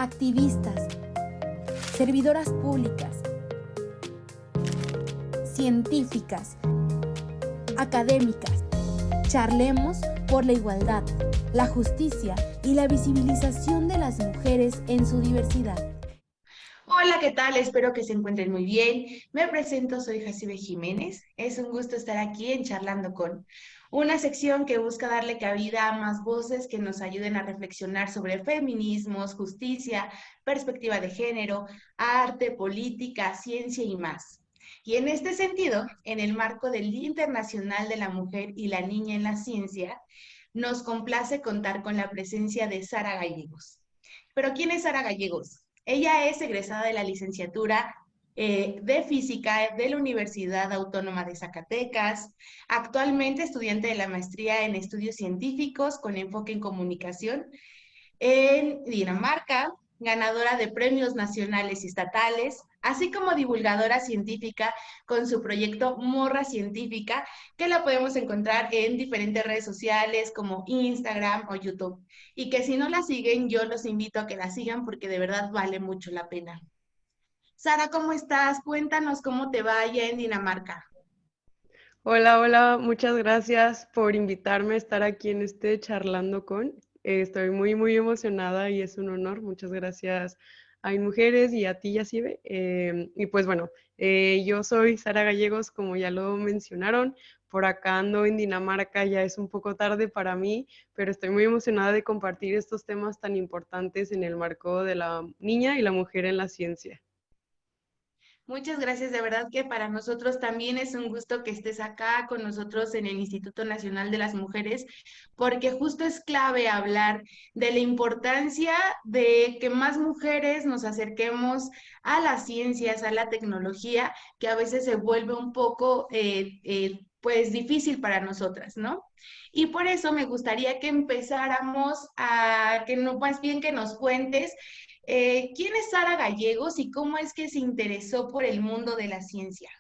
activistas, servidoras públicas, científicas, académicas. Charlemos por la igualdad, la justicia y la visibilización de las mujeres en su diversidad. Hola, ¿qué tal? Espero que se encuentren muy bien. Me presento, soy Jacibe Jiménez. Es un gusto estar aquí en Charlando con, una sección que busca darle cabida a más voces que nos ayuden a reflexionar sobre feminismos, justicia, perspectiva de género, arte, política, ciencia y más. Y en este sentido, en el marco del Día Internacional de la Mujer y la Niña en la Ciencia, nos complace contar con la presencia de Sara Gallegos. Pero ¿quién es Sara Gallegos? Ella es egresada de la licenciatura de Física de la Universidad Autónoma de Zacatecas, actualmente estudiante de la maestría en estudios científicos con enfoque en comunicación en Dinamarca, ganadora de premios nacionales y estatales, así como divulgadora científica con su proyecto Morra Científica, que la podemos encontrar en diferentes redes sociales como Instagram o YouTube. Y que si no la siguen, yo los invito a que la sigan porque de verdad vale mucho la pena. Sara, ¿cómo estás? Cuéntanos cómo te va allá en Dinamarca. Hola, hola, muchas gracias por invitarme a estar aquí en este charlando con. Estoy muy emocionada y es un honor. Muchas gracias a Mujeres y a ti, Yacibe. Y pues bueno, yo soy Sara Gallegos, como ya lo mencionaron. Por acá ando en Dinamarca, ya es un poco tarde para mí, pero estoy muy emocionada de compartir estos temas tan importantes en el marco de la niña y la mujer en la ciencia. Muchas gracias, de verdad que para nosotros también es un gusto que estés acá con nosotros en el Instituto Nacional de las Mujeres, porque justo es clave hablar de la importancia de que más mujeres nos acerquemos a las ciencias, a la tecnología, que a veces se vuelve un poco, pues, difícil para nosotras, ¿no? Y por eso me gustaría que empezáramos a, que no, más bien que nos cuentes. ¿Quién es Sara Gallegos y cómo es que se interesó por el mundo de la ciencia?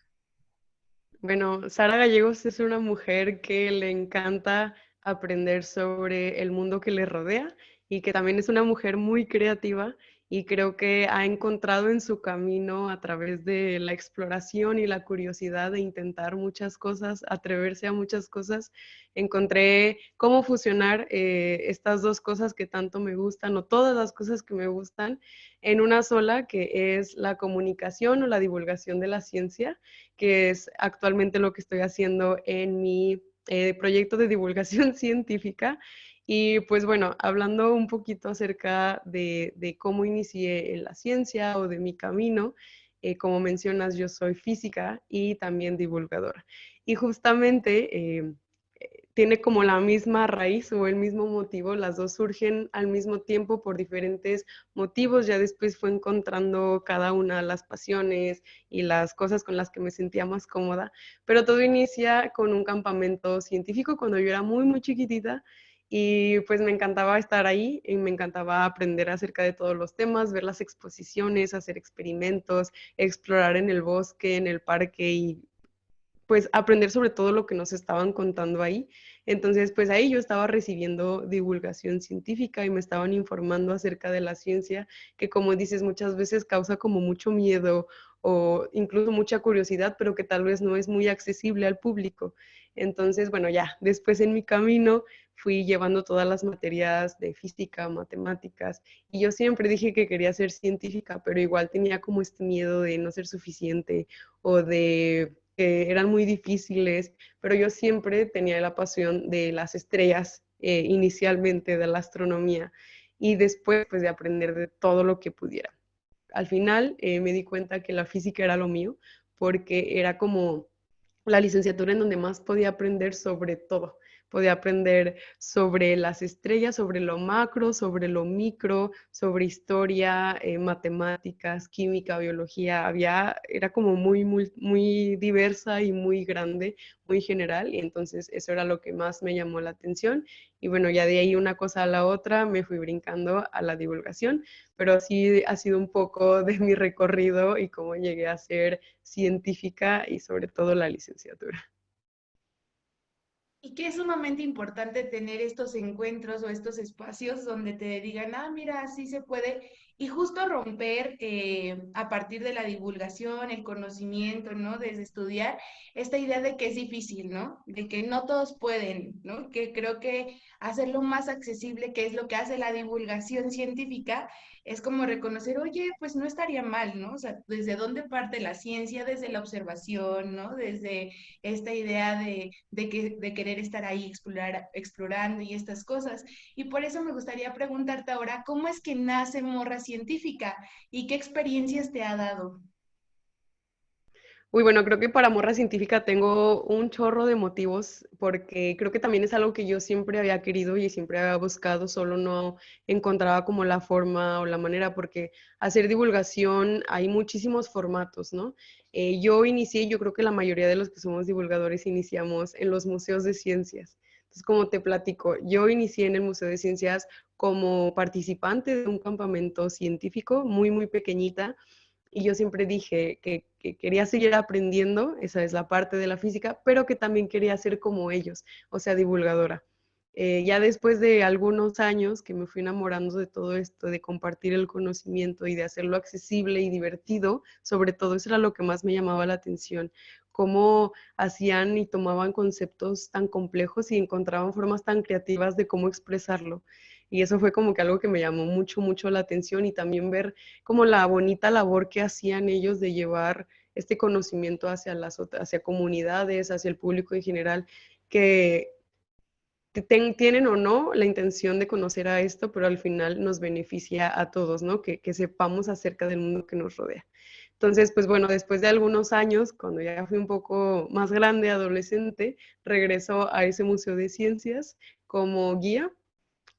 Bueno, Sara Gallegos es una mujer que le encanta aprender sobre el mundo que le rodea y que también es una mujer muy creativa y creo que ha encontrado en su camino a través de la exploración y la curiosidad de intentar muchas cosas, atreverse a muchas cosas, encontré cómo fusionar estas dos cosas que tanto me gustan o todas las cosas que me gustan en una sola, que es la comunicación o la divulgación de la ciencia, que es actualmente lo que estoy haciendo en mi proyecto de divulgación científica. Y pues bueno, hablando un poquito acerca de cómo inicié en la ciencia o de mi camino, como mencionas, yo soy física y también divulgadora. Y justamente tiene como la misma raíz o el mismo motivo, las dos surgen al mismo tiempo por diferentes motivos, ya después fue encontrando cada una las pasiones y las cosas con las que me sentía más cómoda, pero todo inicia con un campamento científico cuando yo era muy chiquitita y pues me encantaba estar ahí y me encantaba aprender acerca de todos los temas, ver las exposiciones, hacer experimentos, explorar en el bosque, en el parque y pues aprender sobre todo lo que nos estaban contando ahí. Entonces, pues ahí yo estaba recibiendo divulgación científica y me estaban informando acerca de la ciencia, que como dices, muchas veces causa como mucho miedo o incluso mucha curiosidad, pero que tal vez no es muy accesible al público. Entonces, bueno, ya después en mi camino fui llevando todas las materias de física, matemáticas, y yo siempre dije que quería ser científica, pero igual tenía como este miedo de no ser suficiente o de que eran muy difíciles, pero yo siempre tenía la pasión de las estrellas, inicialmente de la astronomía, y después pues de aprender de todo lo que pudiera. Al final me di cuenta que la física era lo mío, porque era como la licenciatura en donde más podía aprender sobre todo. Podía aprender sobre las estrellas, sobre lo macro, sobre lo micro, sobre historia, matemáticas, química, biología. Era como muy diversa y muy grande, muy general, y entonces eso era lo que más me llamó la atención. Y bueno, ya de ahí una cosa a la otra me fui brincando a la divulgación, pero sí ha sido un poco de mi recorrido y cómo llegué a ser científica y sobre todo la licenciatura. Y que es sumamente importante tener estos encuentros o estos espacios donde te digan, ah, mira, así se puede. y justo romper a partir de la divulgación, el conocimiento, ¿no? Desde estudiar esta idea de que es difícil, ¿no? De que no todos pueden, ¿no? Que creo que hacerlo más accesible, que es lo que hace la divulgación científica, es como reconocer, oye, pues no estaría mal, ¿no? O sea, desde dónde parte la ciencia, desde la observación, ¿no? Desde esta idea de querer estar ahí explorando y estas cosas. Y por eso me gustaría preguntarte ahora, ¿cómo es que nace Morra Científica y qué experiencias te ha dado? Uy, bueno, creo que para Morra Científica tengo un chorro de motivos porque creo que también es algo que yo siempre había querido y siempre había buscado, solo no encontraba como la forma o la manera porque hacer divulgación hay muchísimos formatos, ¿no? Yo inicié, yo creo que la mayoría de los que somos divulgadores iniciamos en los museos de ciencias. Entonces, como te platico, yo inicié en el Museo de Ciencias como participante de un campamento científico muy, muy pequeñita y yo siempre dije que quería seguir aprendiendo, esa es la parte de la física, pero que también quería ser como ellos, o sea, divulgadora. Ya después de algunos años que me fui enamorando de todo esto, de compartir el conocimiento y de hacerlo accesible y divertido, sobre todo eso era lo que más me llamaba la atención, cómo hacían y tomaban conceptos tan complejos y encontraban formas tan creativas de cómo expresarlo. Y eso fue como que algo que me llamó mucho, mucho la atención y también ver como la bonita labor que hacían ellos de llevar este conocimiento hacia hacia comunidades, hacia el público en general, que tienen o no la intención de conocer a esto, pero al final nos beneficia a todos, ¿no? Que sepamos acerca del mundo que nos rodea. Entonces, pues bueno, después de algunos años, cuando ya fui un poco más grande, adolescente, regreso a ese Museo de Ciencias como guía.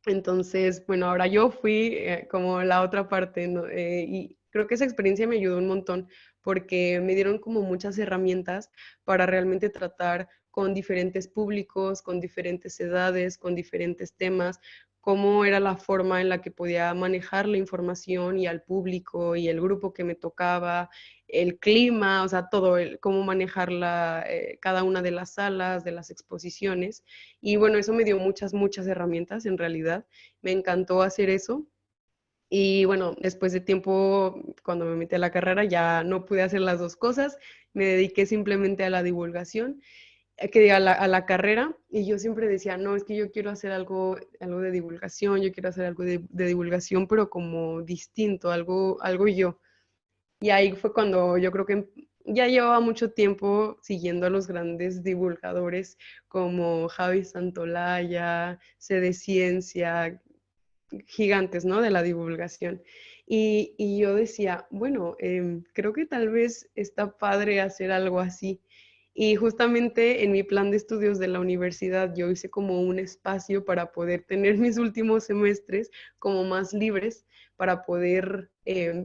Entonces, bueno, ahora yo fui como la otra parte, ¿no? Y creo que esa experiencia me ayudó un montón porque me dieron como muchas herramientas para realmente tratar con diferentes públicos, con diferentes edades, con diferentes temas, cómo era la forma en la que podía manejar la información y al público y el grupo que me tocaba, el clima, o sea, todo, cómo manejar cada una de las salas, de las exposiciones. Y bueno, eso me dio muchas, muchas herramientas en realidad. Me encantó hacer eso. Y bueno, después de tiempo, cuando me metí a la carrera, ya no pude hacer las dos cosas. Me dediqué simplemente a la divulgación, que diga, a la carrera. Y yo siempre decía, no, es que yo quiero hacer algo de divulgación, yo quiero hacer algo de divulgación, pero como distinto, algo yo. Y ahí fue cuando yo creo que ya llevaba mucho tiempo siguiendo a los grandes divulgadores como Javi Santolaya, C Ciencia, gigantes, ¿no? De la divulgación. Y yo decía, bueno, creo que tal vez está padre hacer algo así. Y justamente en mi plan de estudios de la universidad yo hice como un espacio para poder tener mis últimos semestres como más libres para poder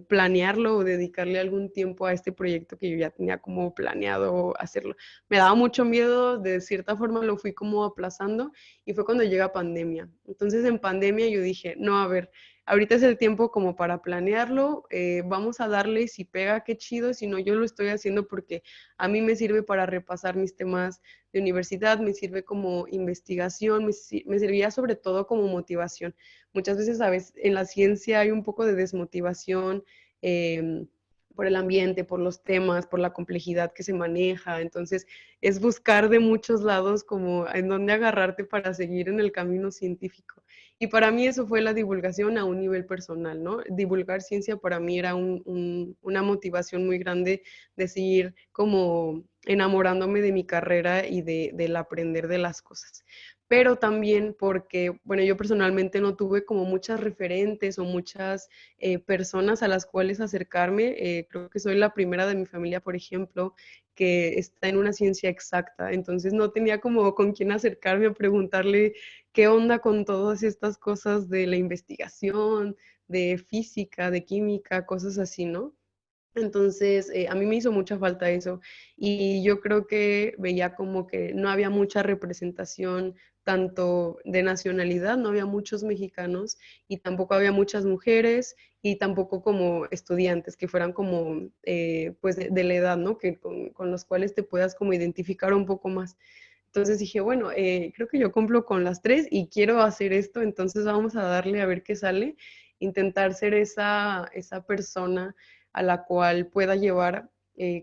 planearlo o dedicarle algún tiempo a este proyecto que yo ya tenía como planeado hacerlo. Me daba mucho miedo, de cierta forma lo fui como aplazando y fue cuando llega pandemia. Entonces en pandemia yo dije, no, a ver, ahorita es el tiempo como para planearlo, vamos a darle, si pega, qué chido, si no, yo lo estoy haciendo porque a mí me sirve para repasar mis temas de universidad, me sirve como investigación, me servía sobre todo como motivación. Muchas veces, sabes, en la ciencia hay un poco de desmotivación. Por el ambiente, por los temas, por la complejidad que se maneja. Entonces, es buscar de muchos lados como en dónde agarrarte para seguir en el camino científico. Y para mí eso fue la divulgación a un nivel personal, ¿no? Divulgar ciencia para mí era una motivación muy grande de seguir como enamorándome de mi carrera y del aprender de las cosas. Pero también porque, bueno, yo personalmente no tuve como muchas referentes o muchas personas a las cuales acercarme. Creo que soy la primera de mi familia, por ejemplo, que está en una ciencia exacta. Entonces no tenía como con quién acercarme a preguntarle qué onda con todas estas cosas de la investigación, de física, de química, cosas así, ¿no? Entonces, a mí me hizo mucha falta eso y yo creo que veía como que no había mucha representación tanto de nacionalidad, no había muchos mexicanos y tampoco había muchas mujeres y tampoco como estudiantes que fueran como pues de la edad, ¿no? Que con los cuales te puedas como identificar un poco más. Entonces dije, bueno, creo que yo cumplo con las tres y quiero hacer esto, entonces vamos a darle a ver qué sale. intentar ser esa persona a la cual pueda llevar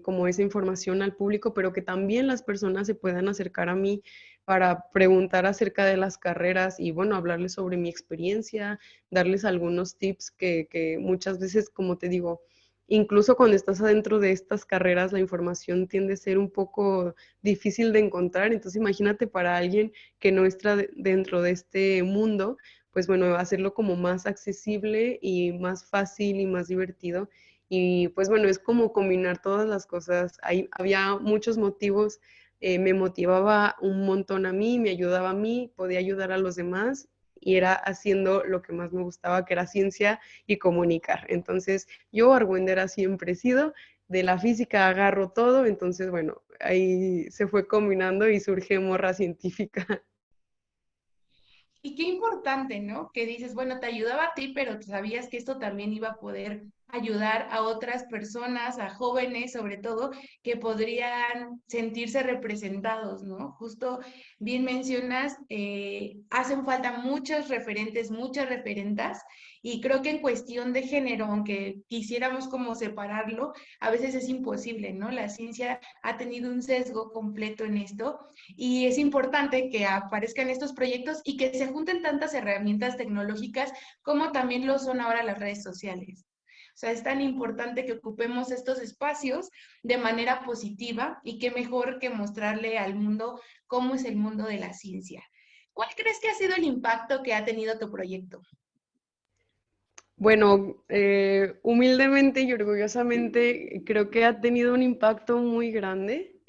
como esa información al público, pero que también las personas se puedan acercar a mí para preguntar acerca de las carreras y bueno, hablarles sobre mi experiencia, darles algunos tips que muchas veces, como te digo, incluso cuando estás adentro de estas carreras, la información tiende a ser un poco difícil de encontrar. Entonces, imagínate para alguien que no está dentro de este mundo, pues bueno, hacerlo como más accesible y más fácil y más divertido. Y pues bueno, es como combinar todas las cosas. Había muchos motivos, me motivaba un montón a mí, me ayudaba a mí, podía ayudar a los demás y era haciendo lo que más me gustaba, que era ciencia y comunicar. Entonces, yo argüendera siempre he sido, de la física agarro todo, entonces bueno, ahí se fue combinando y surge Morra Científica. Y qué importante, ¿no? Que dices, bueno, te ayudaba a ti, pero sabías que esto también iba a poder ayudar a otras personas, a jóvenes sobre todo, que podrían sentirse representados, ¿no? Justo bien mencionas, hacen falta muchos referentes, muchas referentas, y creo que en cuestión de género, aunque quisiéramos como separarlo, a veces es imposible, ¿no? La ciencia ha tenido un sesgo completo en esto y es importante que aparezcan estos proyectos y que se junten tantas herramientas tecnológicas como también lo son ahora las redes sociales. O sea, es tan importante que ocupemos estos espacios de manera positiva y qué mejor que mostrarle al mundo cómo es el mundo de la ciencia. ¿Cuál crees que ha sido el impacto que ha tenido tu proyecto? Bueno, humildemente y orgullosamente creo que ha tenido un impacto muy grande.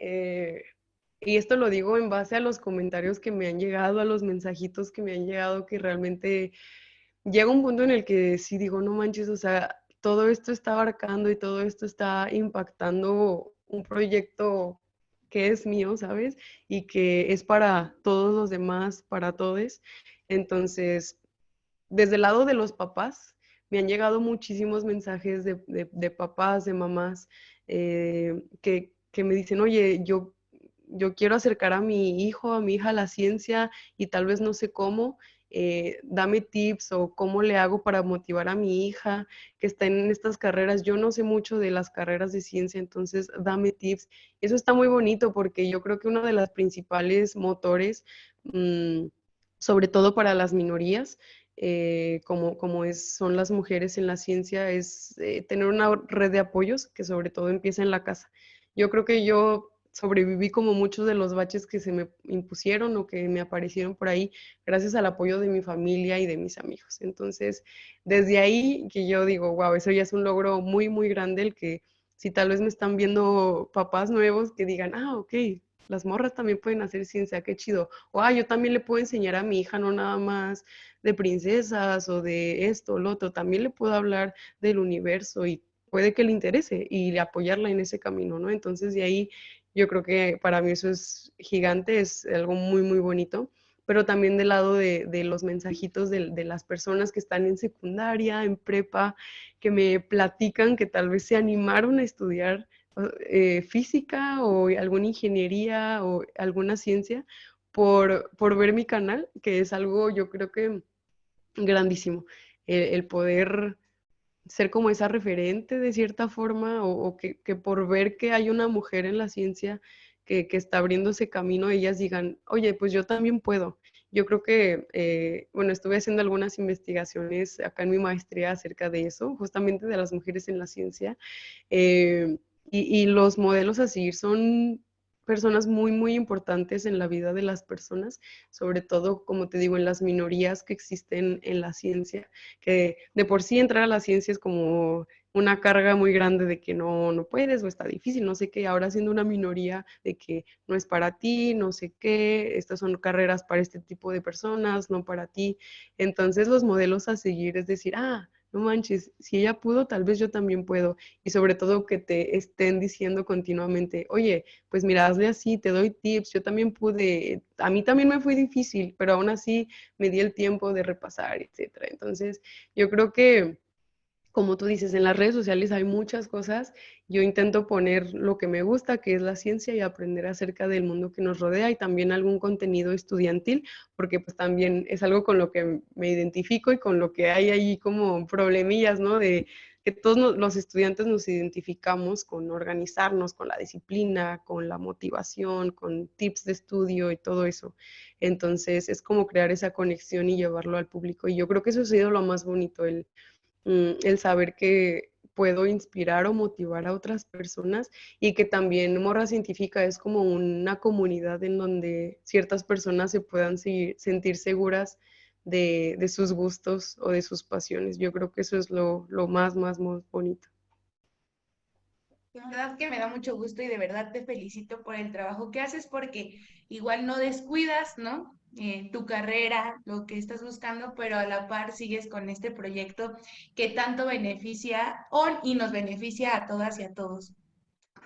Y esto lo digo en base a los comentarios que me han llegado, a los mensajitos que me han llegado, que realmente llega un punto en el que sí digo, no manches, o sea, todo esto está abarcando y todo esto está impactando un proyecto que es mío, ¿sabes? Y que es para todos los demás, para todos. Entonces, desde el lado de los papás, me han llegado muchísimos mensajes de papás, de mamás, que me dicen, oye, yo quiero acercar a mi hijo, a mi hija a la ciencia y tal vez no sé cómo, dame tips o cómo le hago para motivar a mi hija que está en estas carreras. Yo no sé mucho de las carreras de ciencia, entonces dame tips. Eso está muy bonito porque yo creo que uno de los principales motores, sobre todo para las minorías, son las mujeres en la ciencia, es tener una red de apoyos que sobre todo empieza en la casa. Yo creo que yo sobreviví como muchos de los baches que se me impusieron o que me aparecieron por ahí gracias al apoyo de mi familia y de mis amigos. Entonces, desde ahí que yo digo, wow, eso ya es un logro muy, muy grande el que si tal vez me están viendo papás nuevos que digan, ah, ok, las morras también pueden hacer ciencia, qué chido. O, ah, yo también le puedo enseñar a mi hija, no nada más de princesas o de esto o lo otro, también le puedo hablar del universo y puede que le interese y apoyarla en ese camino, ¿no? Entonces de ahí yo creo que para mí eso es gigante, es algo muy, muy bonito, pero también del lado de los mensajitos de las personas que están en secundaria, en prepa, que me platican que tal vez se animaron a estudiar física o alguna ingeniería o alguna ciencia por ver mi canal, que es algo yo creo que grandísimo, el poder ser como esa referente de cierta forma o que por ver que hay una mujer en la ciencia que está abriendo ese camino, ellas digan, oye, pues yo también puedo. Yo creo que, bueno, estuve haciendo algunas investigaciones acá en mi maestría acerca de eso, justamente de las mujeres en la ciencia, eh, y los modelos a seguir son personas muy, muy importantes en la vida de las personas, sobre todo, como te digo, en las minorías que existen en la ciencia, que de por sí entrar a la ciencia es como una carga muy grande de que no puedes o está difícil, no sé qué, ahora siendo una minoría de que no es para ti, no sé qué, estas son carreras para este tipo de personas, no para ti. Entonces los modelos a seguir es decir, ah, no manches, si ella pudo, tal vez yo también puedo. Y sobre todo que te estén diciendo continuamente, oye, pues mira, hazle así, te doy tips, yo también pude, a mí también me fue difícil, pero aún así me di el tiempo de repasar, etcétera. Entonces, yo creo que como tú dices, en las redes sociales hay muchas cosas. Yo intento poner lo que me gusta, que es la ciencia, y aprender acerca del mundo que nos rodea, y también algún contenido estudiantil, porque pues también es algo con lo que me identifico y con lo que hay ahí como problemillas, ¿no? De que todos los estudiantes nos identificamos con organizarnos, con la disciplina, con la motivación, con tips de estudio y todo eso. Entonces es como crear esa conexión y llevarlo al público. Y yo creo que eso ha sido lo más bonito, el saber que puedo inspirar o motivar a otras personas, y que también Morra Científica es como una comunidad en donde ciertas personas se puedan sentir seguras de sus gustos o de sus pasiones. Yo creo que eso es lo más bonito. La verdad que me da mucho gusto y de verdad te felicito por el trabajo que haces porque igual no descuidas, ¿no? Tu carrera, lo que estás buscando, pero a la par sigues con este proyecto que tanto beneficia y nos beneficia a todas y a todos.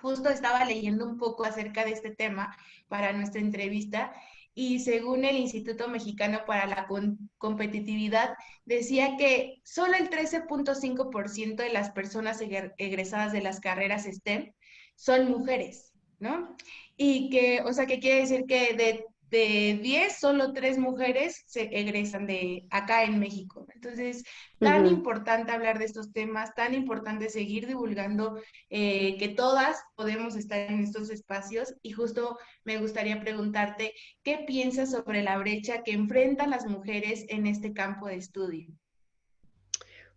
Justo estaba leyendo un poco acerca de este tema para nuestra entrevista y según el Instituto Mexicano para la Competitividad, decía que solo el 13.5% de las personas egresadas de las carreras STEM son mujeres, ¿no? Y que, o sea, que quiere decir que de 10, solo 3 mujeres se egresan de acá en México. Entonces, tan Ujú. importante hablar de estos temas, tan importante seguir divulgando que todas podemos estar en estos espacios y justo me gustaría preguntarte, ¿qué piensas sobre la brecha que enfrentan las mujeres en este campo de estudio?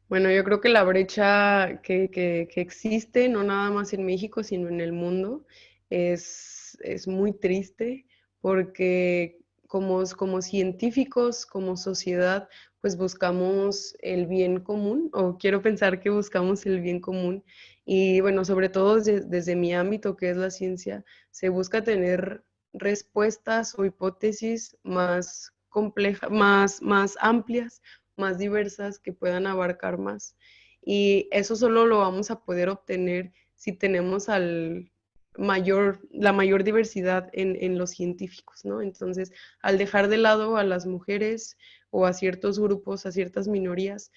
Bueno, yo creo que la brecha que existe, no nada más en México, sino en el mundo, es muy triste, porque como científicos, como sociedad, pues buscamos el bien común, o quiero pensar que buscamos el bien común. Y bueno, sobre todo desde mi ámbito, que es la ciencia, se busca tener respuestas o hipótesis más complejas, más amplias, más diversas, que puedan abarcar más. Y eso solo lo vamos a poder obtener si tenemos la mayor diversidad en los científicos, ¿no? Entonces, al dejar de lado a las mujeres o a ciertos grupos, a ciertas minorías,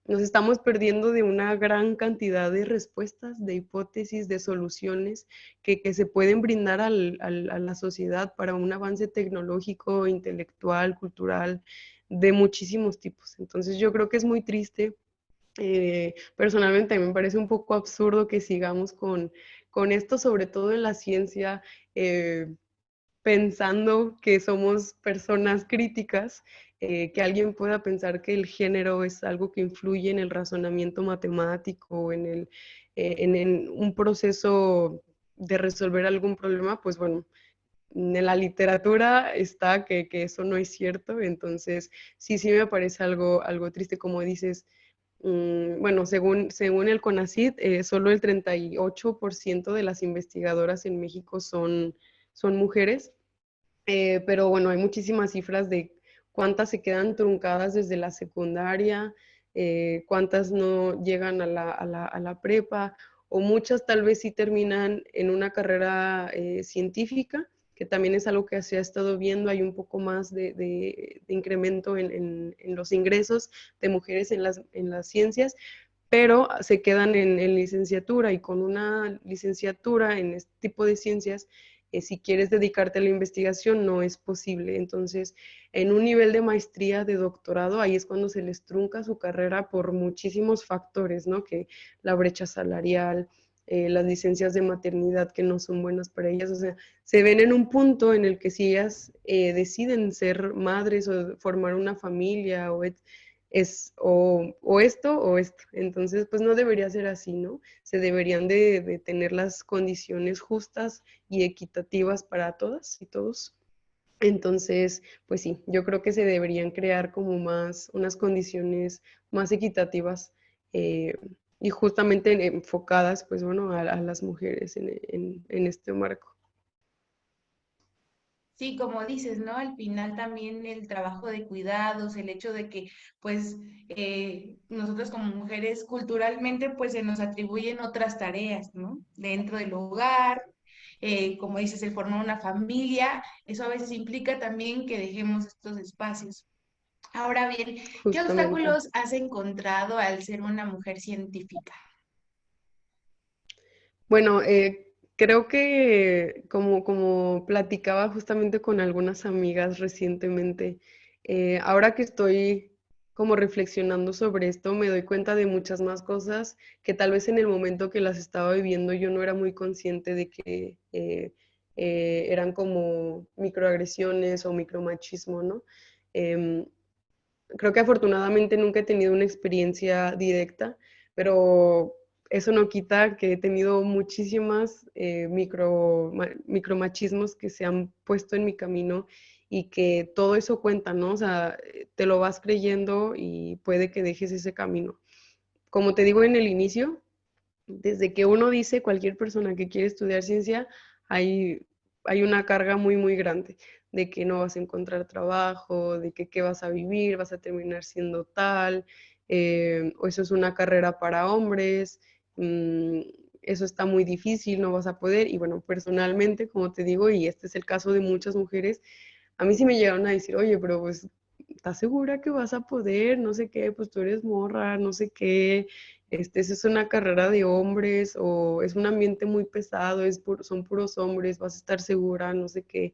nos estamos perdiendo de una gran cantidad de respuestas, de hipótesis, de soluciones que se pueden brindar a la sociedad para un avance tecnológico, intelectual, cultural, de muchísimos tipos. Entonces yo creo que es muy triste. Personalmente me parece un poco absurdo que sigamos con esto, sobre todo en la ciencia, pensando que somos personas críticas, que alguien pueda pensar que el género es algo que influye en el razonamiento matemático, en un proceso de resolver algún problema. Pues bueno, en la literatura está que eso no es cierto. Entonces sí me parece algo triste, como dices. Bueno, según el CONACYT, solo el 38% de las investigadoras en México son mujeres. Pero bueno, hay muchísimas cifras de cuántas se quedan truncadas desde la secundaria, cuántas no llegan a la prepa, o muchas tal vez sí terminan en una carrera científica, que también es algo que se ha estado viendo. Hay un poco más de incremento en los ingresos de mujeres en las ciencias, pero se quedan en licenciatura, y con una licenciatura en este tipo de ciencias, si quieres dedicarte a la investigación, no es posible. Entonces, en un nivel de maestría, de doctorado, ahí es cuando se les trunca su carrera por muchísimos factores, ¿no? Que la brecha salarial, las licencias de maternidad que no son buenas para ellas. O sea, se ven en un punto en el que si ellas deciden ser madres o formar una familia, o esto o esto. Entonces, pues no debería ser así, ¿no? Se deberían de tener las condiciones justas y equitativas para todas y todos. Entonces, pues sí, yo creo que se deberían crear como unas condiciones más equitativas, eh, y justamente enfocadas, pues bueno, a las mujeres en este marco. Sí, como dices, ¿no? Al final también el trabajo de cuidados, el hecho de que, pues, nosotros como mujeres culturalmente, pues, se nos atribuyen otras tareas, ¿no? Dentro del hogar, como dices, el formar una familia, eso a veces implica también que dejemos estos espacios. Ahora bien, ¿qué justamente. obstáculos has encontrado al ser una mujer científica? Bueno, creo que como platicaba justamente con algunas amigas recientemente, ahora que estoy como reflexionando sobre esto, me doy cuenta de muchas más cosas que tal vez en el momento que las estaba viviendo yo no era muy consciente de que eran como microagresiones o micromachismo, ¿no? Em, Creo que afortunadamente nunca he tenido una experiencia directa, pero eso no quita que he tenido muchísimas micromachismos que se han puesto en mi camino y que todo eso cuenta, ¿no? O sea, te lo vas creyendo y puede que dejes ese camino. Como te digo en el inicio, desde que uno dice cualquier persona que quiere estudiar ciencia, hay, hay una carga muy, muy grande de que no vas a encontrar trabajo, de que qué vas a vivir, vas a terminar siendo tal, o eso es una carrera para hombres, mm, eso está muy difícil, no vas a poder. Y bueno, personalmente, como te digo, y este es el caso de muchas mujeres, a mí sí me llegaron a decir, oye, pero pues, ¿estás segura que vas a poder? No sé qué, pues tú eres morra, no sé qué, esa es una carrera de hombres o es un ambiente muy pesado, son puros hombres, vas a estar segura, no sé qué.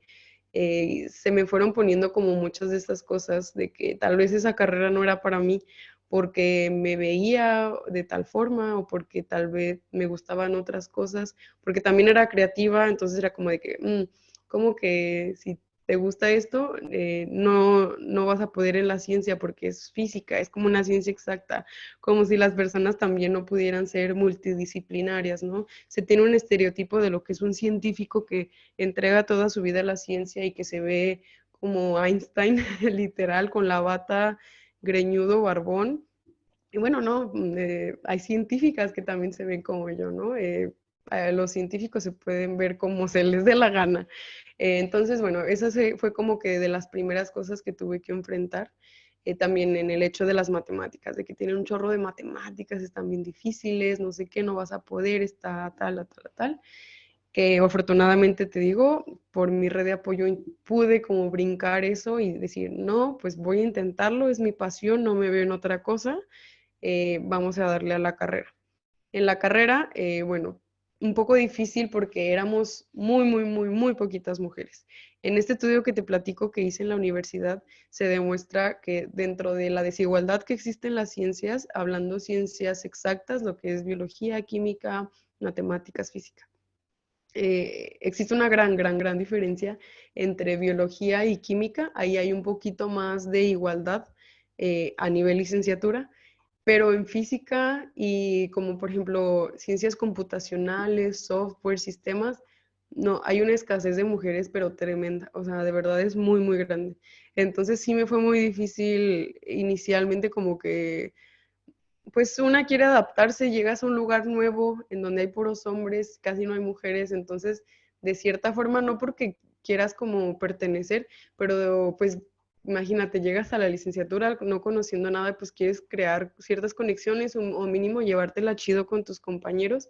Se me fueron poniendo como muchas de estas cosas de que tal vez esa carrera no era para mí porque me veía de tal forma o porque tal vez me gustaban otras cosas, porque también era creativa, entonces era como de que, como que si te gusta esto, no vas a poder en la ciencia porque es física, es como una ciencia exacta, como si las personas también no pudieran ser multidisciplinarias, ¿no? Se tiene un estereotipo de lo que es un científico que entrega toda su vida a la ciencia y que se ve como Einstein, literal, con la bata, greñudo, barbón. Y bueno, no, hay científicas que también se ven como yo, ¿no? Los científicos se pueden ver como se les dé la gana. Entonces, bueno, fue como que de las primeras cosas que tuve que enfrentar. También en el hecho de las matemáticas, de que tienen un chorro de matemáticas, están bien difíciles, no sé qué, no vas a poder, está tal, tal, tal, que afortunadamente te digo, por mi red de apoyo pude como brincar eso y decir, no, pues voy a intentarlo, es mi pasión, no me veo en otra cosa, vamos a darle a la carrera. En la carrera, bueno, un poco difícil porque éramos muy, muy, muy, muy poquitas mujeres. En este estudio que te platico que hice en la universidad, se demuestra que dentro de la desigualdad que existe en las ciencias, hablando ciencias exactas, lo que es biología, química, matemáticas, física, existe una gran, gran, gran diferencia entre biología y química. Ahí hay un poquito más de igualdad a nivel licenciatura, pero en física y como por ejemplo ciencias computacionales, software, sistemas, no, hay una escasez de mujeres, pero tremenda, o sea, de verdad es muy, muy grande. Entonces sí me fue muy difícil inicialmente como que pues una quiere adaptarse, llegas a un lugar nuevo en donde hay puros hombres, casi no hay mujeres, entonces de cierta forma no porque quieras como pertenecer, pero pues imagínate, llegas a la licenciatura no conociendo nada, pues quieres crear ciertas conexiones o mínimo llevártela chido con tus compañeros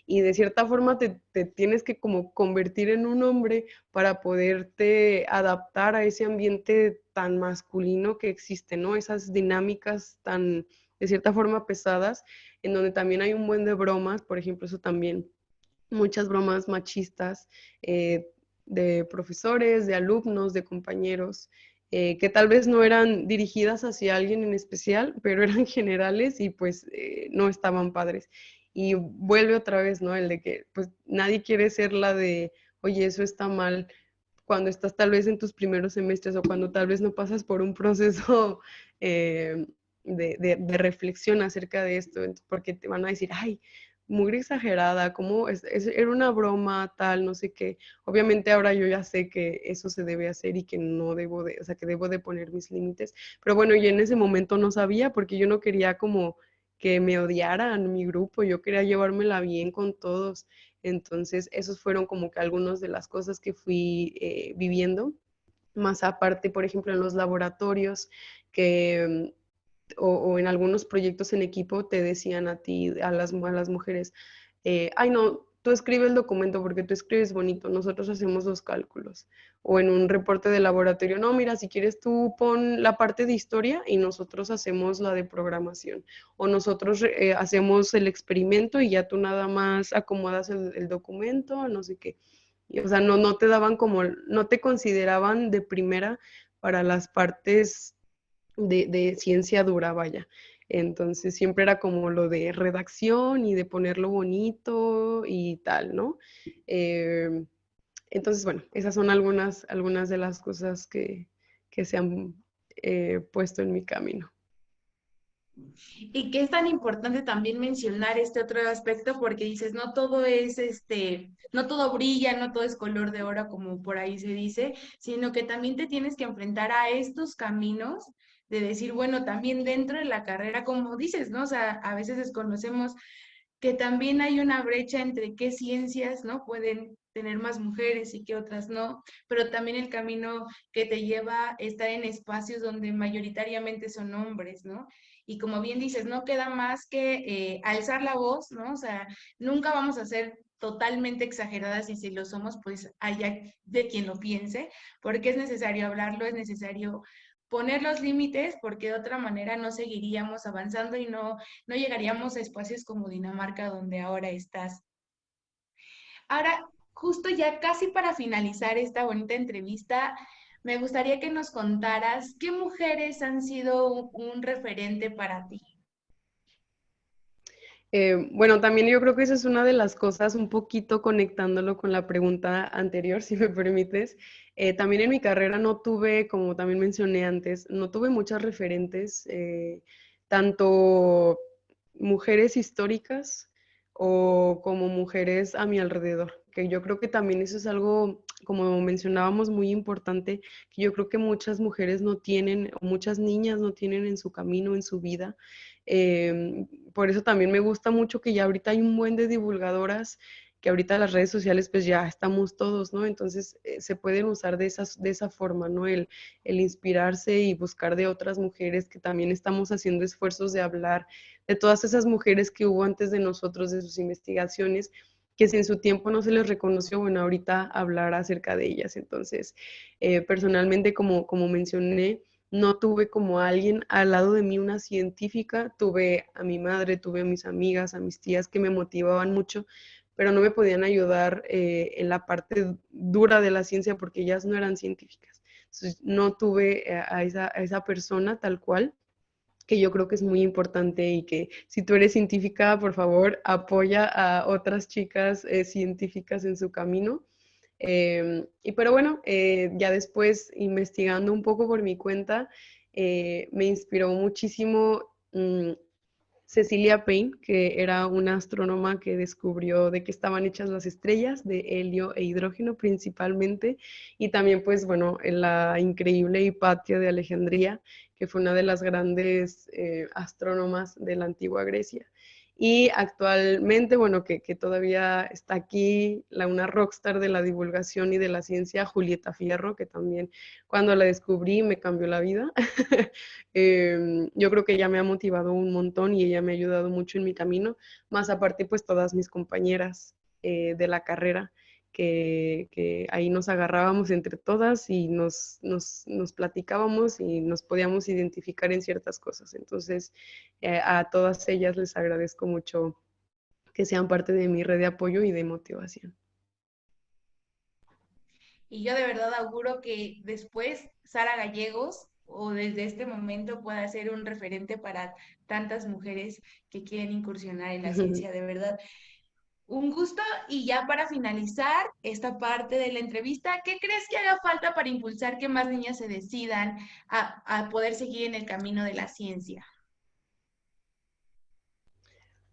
y de cierta forma te tienes que como convertir en un hombre para poderte adaptar a ese ambiente tan masculino que existe, ¿no? Esas dinámicas tan de cierta forma pesadas, en donde también hay un buen de bromas, por ejemplo, eso también, muchas bromas machistas de profesores, de alumnos, de compañeros, que tal vez no eran dirigidas hacia alguien en especial, pero eran generales y pues no estaban padres. Y vuelve otra vez, ¿no? El de que pues nadie quiere ser la de, oye, eso está mal, cuando estás tal vez en tus primeros semestres o cuando tal vez no pasas por un proceso de reflexión acerca de esto, porque te van a decir, ay, muy exagerada, como era una broma, tal, no sé qué. Obviamente ahora yo ya sé que eso se debe hacer y que no debo de, o sea, que debo de poner mis límites, pero bueno, yo en ese momento no sabía porque yo no quería como que me odiaran mi grupo, yo quería llevármela bien con todos. Entonces, esos fueron como que algunas de las cosas que fui viviendo. Más aparte, por ejemplo, en los laboratorios, que o en algunos proyectos en equipo te decían a ti, a las mujeres, ay no, tú escribe el documento porque tú escribes bonito, nosotros hacemos los cálculos. O en un reporte de laboratorio, no, mira, si quieres tú pon la parte de historia y nosotros hacemos la de programación. O nosotros hacemos el experimento y ya tú nada más acomodas el documento, no sé qué. Y, o sea, no te daban como, no te consideraban de primera para las partes de ciencia dura, vaya. Entonces siempre era como lo de redacción y de ponerlo bonito y tal, ¿no? Eh, entonces, bueno, esas son algunas de las cosas que se han puesto en mi camino. Y que es tan importante también mencionar este otro aspecto porque dices, no todo es no todo brilla, no todo es color de oro como por ahí se dice, sino que también te tienes que enfrentar a estos caminos de decir, bueno, también dentro de la carrera, como dices, ¿no? O sea, a veces desconocemos que también hay una brecha entre qué ciencias, ¿no? Pueden tener más mujeres y qué otras no, pero también el camino que te lleva a estar en espacios donde mayoritariamente son hombres, ¿no? Y como bien dices, no queda más que alzar la voz, ¿no? O sea, nunca vamos a ser totalmente exageradas y si lo somos, pues haya de quien lo piense, porque es necesario hablarlo, es necesario poner los límites, porque de otra manera no seguiríamos avanzando y no llegaríamos a espacios como Dinamarca, donde ahora estás. Ahora, justo ya casi para finalizar esta bonita entrevista, me gustaría que nos contaras qué mujeres han sido un referente para ti. Bueno, también yo creo que esa es una de las cosas, un poquito conectándolo con la pregunta anterior, si me permites. También en mi carrera no tuve, como también mencioné antes, no tuve muchas referentes, tanto mujeres históricas o como mujeres a mi alrededor, que yo creo que también eso es algo, como mencionábamos, muy importante, que yo creo que muchas mujeres no tienen, o muchas niñas no tienen en su camino, en su vida. Por eso también me gusta mucho que ya ahorita hay un buen de divulgadoras, que ahorita las redes sociales pues ya estamos todos, ¿no? Entonces se pueden usar de esa forma, ¿no? El inspirarse y buscar de otras mujeres que también estamos haciendo esfuerzos de hablar de todas esas mujeres que hubo antes de nosotros, de sus investigaciones, que si en su tiempo no se les reconoció, bueno, ahorita hablar acerca de ellas. Entonces, personalmente, como mencioné, no tuve como alguien al lado de mí, una científica, tuve a mi madre, tuve a mis amigas, a mis tías que me motivaban mucho, pero no me podían ayudar en la parte dura de la ciencia porque ellas no eran científicas. Entonces, no tuve a esa persona tal cual, que yo creo que es muy importante y que si tú eres científica, por favor, apoya a otras chicas científicas en su camino. Y pero bueno, ya después investigando un poco por mi cuenta, me inspiró muchísimo Cecilia Payne, que era una astrónoma que descubrió de qué estaban hechas las estrellas, de helio e hidrógeno principalmente, y también pues bueno, en la increíble Hipatia de Alejandría, que fue una de las grandes astrónomas de la antigua Grecia. Y actualmente, bueno, que todavía está aquí una rockstar de la divulgación y de la ciencia, Julieta Fierro, que también cuando la descubrí me cambió la vida. Yo creo que ella me ha motivado un montón y ella me ha ayudado mucho en mi camino, más aparte pues todas mis compañeras de la carrera, que ahí nos agarrábamos entre todas y nos platicábamos y nos podíamos identificar en ciertas cosas. Entonces, a todas ellas les agradezco mucho que sean parte de mi red de apoyo y de motivación. Y yo de verdad auguro que después Sara Gallegos o desde este momento pueda ser un referente para tantas mujeres que quieren incursionar en la ciencia, de verdad. Un gusto y ya para finalizar esta parte de la entrevista, ¿qué crees que haga falta para impulsar que más niñas se decidan a poder seguir en el camino de la ciencia?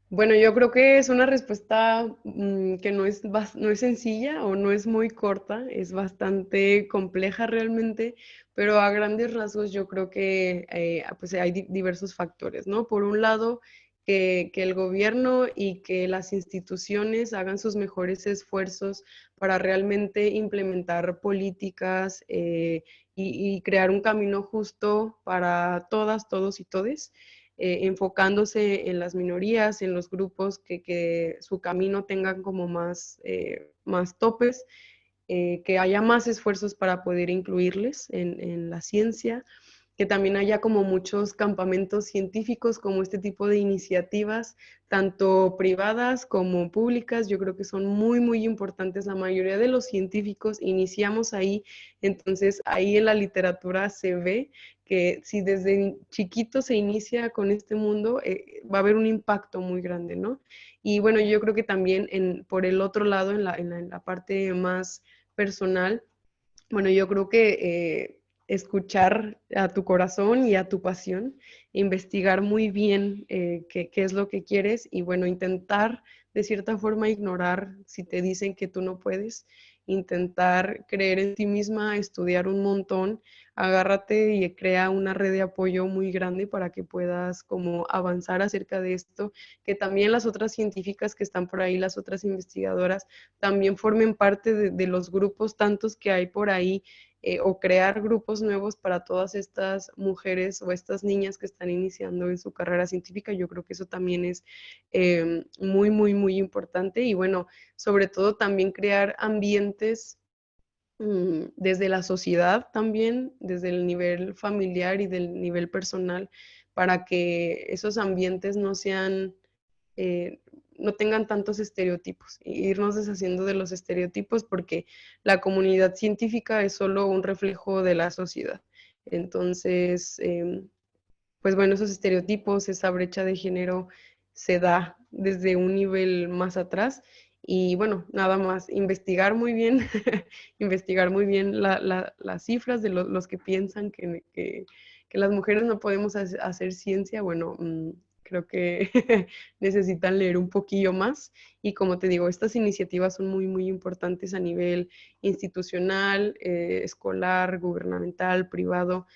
Bueno, yo creo que es una respuesta que no es sencilla o no es muy corta, es bastante compleja realmente, pero a grandes rasgos yo creo que pues hay diversos factores, ¿no? Por un lado, que el gobierno y que las instituciones hagan sus mejores esfuerzos para realmente implementar políticas y crear un camino justo para todas, todos y todes. enfocándose en las minorías, en los grupos que su camino tengan como más topes, que haya más esfuerzos para poder incluirles en la ciencia, que también haya como muchos campamentos científicos, como este tipo de iniciativas, tanto privadas como públicas. Yo creo que son muy, muy importantes. La mayoría de los científicos iniciamos ahí, entonces ahí en la literatura se ve que si desde chiquito se inicia con este mundo, va a haber un impacto muy grande, ¿no? Y bueno, yo creo que también por el otro lado, en la parte más personal, bueno, yo creo que escuchar a tu corazón y a tu pasión, investigar muy bien qué es lo que quieres y bueno, intentar de cierta forma ignorar si te dicen que tú no puedes, intentar creer en ti misma, estudiar un montón, agárrate y crea una red de apoyo muy grande para que puedas como avanzar acerca de esto, que también las otras científicas que están por ahí, las otras investigadoras, también formen parte de los grupos tantos que hay por ahí, o crear grupos nuevos para todas estas mujeres o estas niñas que están iniciando en su carrera científica. Yo creo que eso también es muy, muy, muy importante y bueno, sobre todo también crear ambientes desde la sociedad también, desde el nivel familiar y del nivel personal, para que esos ambientes no sean, eh, no tengan tantos estereotipos, e irnos deshaciendo de los estereotipos porque la comunidad científica es solo un reflejo de la sociedad. Entonces, pues bueno, esos estereotipos, esa brecha de género se da desde un nivel más atrás y bueno, nada más, investigar muy bien, investigar muy bien las cifras de los que piensan que las mujeres no podemos hacer ciencia, bueno, creo que necesitan leer un poquillo más y como te digo, estas iniciativas son muy, muy importantes a nivel institucional, escolar, gubernamental, privado,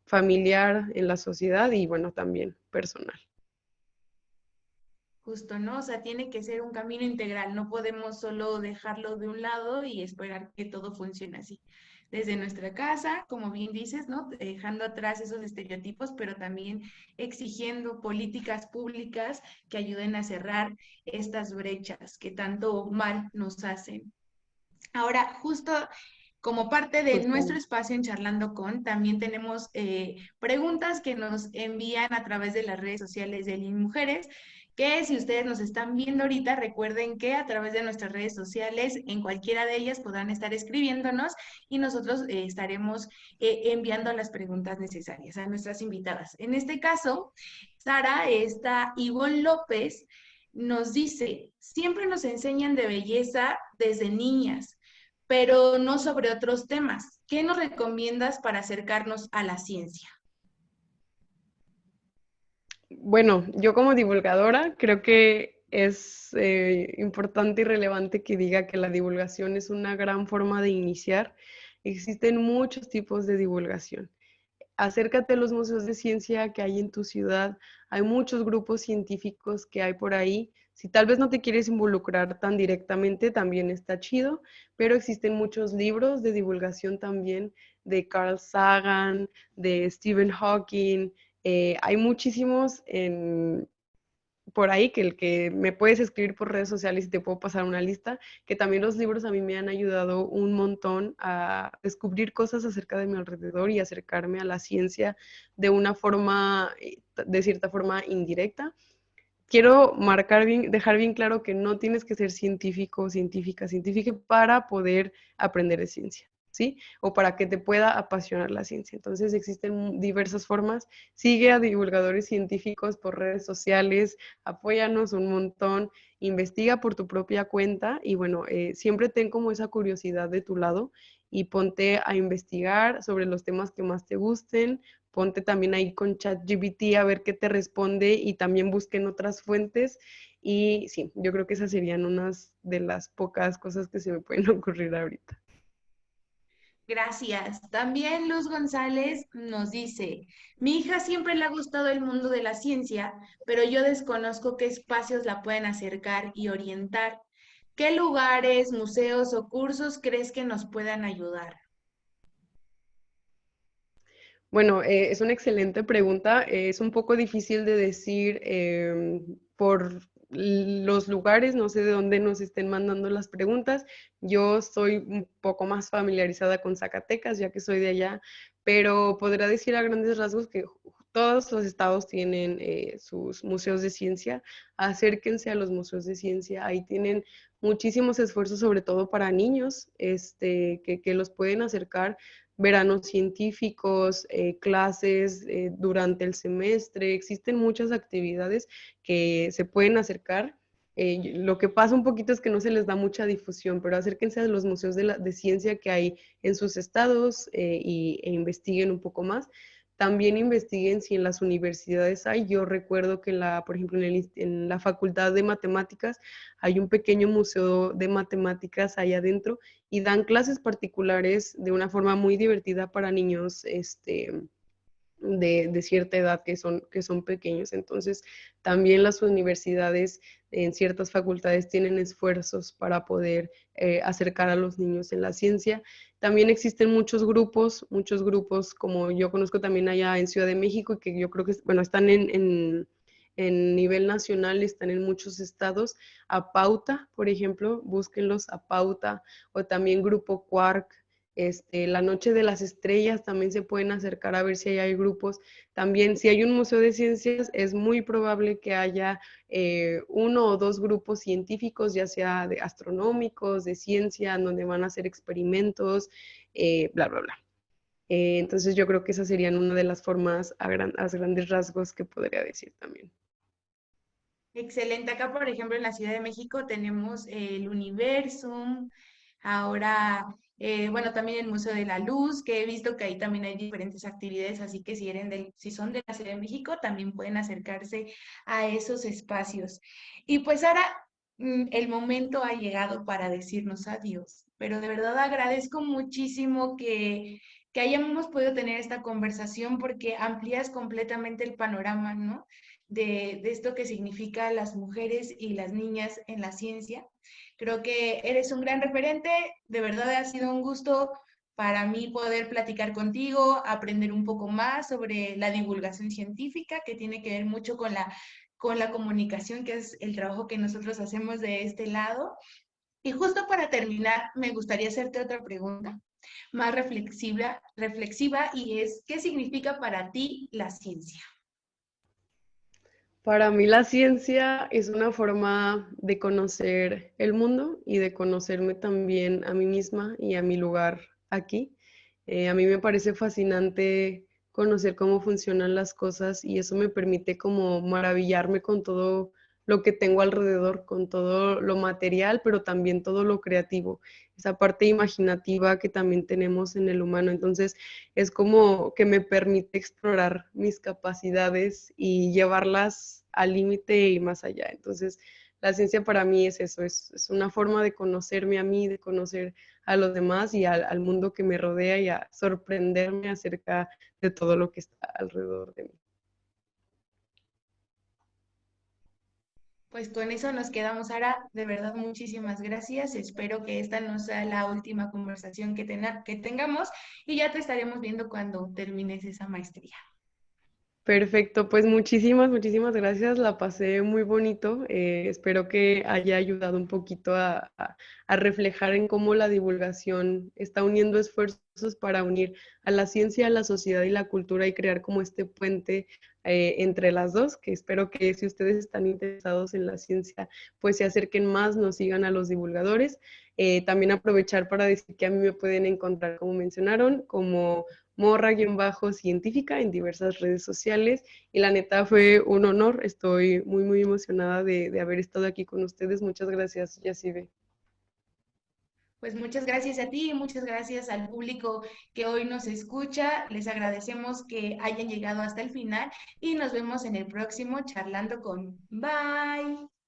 familiar, en la sociedad y bueno, también personal. Justo, ¿no? O sea, tiene que ser un camino integral, no podemos solo dejarlo de un lado y esperar que todo funcione así. Desde nuestra casa, como bien dices, ¿no? Dejando atrás esos estereotipos, pero también exigiendo políticas públicas que ayuden a cerrar estas brechas que tanto mal nos hacen. Ahora, justo como parte de nuestro Justamente. espacio en Charlando con, también tenemos preguntas que nos envían a través de las redes sociales de Lin Mujeres, que si ustedes nos están viendo ahorita, recuerden que a través de nuestras redes sociales, en cualquiera de ellas podrán estar escribiéndonos y nosotros estaremos enviando las preguntas necesarias a nuestras invitadas. En este caso, Sara, está Ivonne López, nos dice, siempre nos enseñan de belleza desde niñas, pero no sobre otros temas. ¿Qué nos recomiendas para acercarnos a la ciencia? Bueno, yo como divulgadora creo que es importante y relevante que diga que la divulgación es una gran forma de iniciar. Existen muchos tipos de divulgación. Acércate a los museos de ciencia que hay en tu ciudad. Hay muchos grupos científicos que hay por ahí. Si tal vez no te quieres involucrar tan directamente, también está chido, pero existen muchos libros de divulgación también de Carl Sagan, de Stephen Hawking. Hay muchísimos por ahí que el que me puedes escribir por redes sociales y te puedo pasar una lista, que también los libros a mí me han ayudado un montón a descubrir cosas acerca de mi alrededor y acercarme a la ciencia de una forma, de cierta forma indirecta. Quiero dejar bien claro que no tienes que ser científico, científica para poder aprender de ciencia, ¿sí? O para que te pueda apasionar la ciencia. Entonces existen diversas formas. Sigue a divulgadores científicos por redes sociales, apóyanos un montón, investiga por tu propia cuenta y bueno, siempre ten como esa curiosidad de tu lado y ponte a investigar sobre los temas que más te gusten, ponte también ahí con ChatGPT a ver qué te responde y también busquen otras fuentes. Y sí, yo creo que esas serían unas de las pocas cosas que se me pueden ocurrir ahorita. Gracias. También Luz González nos dice, mi hija siempre le ha gustado el mundo de la ciencia, pero yo desconozco qué espacios la pueden acercar y orientar. ¿Qué lugares, museos o cursos crees que nos puedan ayudar? Bueno, es una excelente pregunta. Es un poco difícil de decir por los lugares, no sé de dónde nos estén mandando las preguntas. Yo estoy un poco más familiarizada con Zacatecas, ya que soy de allá, pero podría decir a grandes rasgos que todos los estados tienen sus museos de ciencia. Acérquense a los museos de ciencia, ahí tienen muchísimos esfuerzos, sobre todo para niños, que los pueden acercar veranos científicos, clases durante el semestre, existen muchas actividades que se pueden acercar. Lo que pasa un poquito es que no se les da mucha difusión, pero acérquense a los museos de ciencia que hay en sus estados e investiguen un poco más. También investiguen si en las universidades hay. Yo recuerdo que, por ejemplo, en la Facultad de Matemáticas hay un pequeño museo de matemáticas ahí adentro y dan clases particulares de una forma muy divertida para niños de cierta edad que son pequeños. Entonces, también las universidades en ciertas facultades tienen esfuerzos para poder acercar a los niños en la ciencia. También existen muchos grupos como yo conozco también allá en Ciudad de México, que yo creo que, bueno, están en nivel nacional, están en muchos estados. A Pauta, por ejemplo, búsquenlos a Pauta, o también Grupo Quark, la Noche de las Estrellas, también se pueden acercar a ver si hay grupos. También, si hay un museo de ciencias, es muy probable que haya uno o dos grupos científicos, ya sea de astronómicos, de ciencia, donde van a hacer experimentos, bla, bla, bla. Entonces yo creo que esas serían una de las formas a grandes rasgos que podría decir también. Excelente. Acá, por ejemplo, en la Ciudad de México tenemos el Universum, ahora, bueno, también el Museo de la Luz, que he visto que ahí también hay diferentes actividades, así que si son de la Ciudad de México, también pueden acercarse a esos espacios. Y pues ahora el momento ha llegado para decirnos adiós, pero de verdad agradezco muchísimo que hayamos podido tener esta conversación porque amplías completamente el panorama, ¿no? De esto que significa las mujeres y las niñas en la ciencia. Creo que eres un gran referente, de verdad ha sido un gusto para mí poder platicar contigo, aprender un poco más sobre la divulgación científica, que tiene que ver mucho con la comunicación, que es el trabajo que nosotros hacemos de este lado. Y justo para terminar, me gustaría hacerte otra pregunta más reflexiva y es, ¿qué significa para ti la ciencia? Para mí la ciencia es una forma de conocer el mundo y de conocerme también a mí misma y a mi lugar aquí. A mí me parece fascinante conocer cómo funcionan las cosas y eso me permite como maravillarme con todo lo que tengo alrededor, con todo lo material, pero también todo lo creativo, esa parte imaginativa que también tenemos en el humano. Entonces, es como que me permite explorar mis capacidades y llevarlas al límite y más allá. Entonces, la ciencia para mí es eso, es una forma de conocerme a mí, de conocer a los demás y al mundo que me rodea y a sorprenderme acerca de todo lo que está alrededor de mí. Pues con eso nos quedamos, Sara. De verdad, muchísimas gracias. Espero que esta no sea la última conversación que tengamos y ya te estaremos viendo cuando termines esa maestría. Perfecto, pues muchísimas gracias. La pasé muy bonito. Espero que haya ayudado un poquito a reflejar en cómo la divulgación está uniendo esfuerzos para unir a la ciencia, a la sociedad y la cultura y crear como este puente entre las dos, que espero que si ustedes están interesados en la ciencia, pues se acerquen más, nos sigan a los divulgadores. También aprovechar para decir que a mí me pueden encontrar, como mencionaron, como morra-científica en diversas redes sociales y la neta fue un honor, estoy muy emocionada de haber estado aquí con ustedes. Muchas gracias, Yacibe. Pues muchas gracias a ti y muchas gracias al público que hoy nos escucha. Les agradecemos que hayan llegado hasta el final y nos vemos en el próximo charlando con. Bye.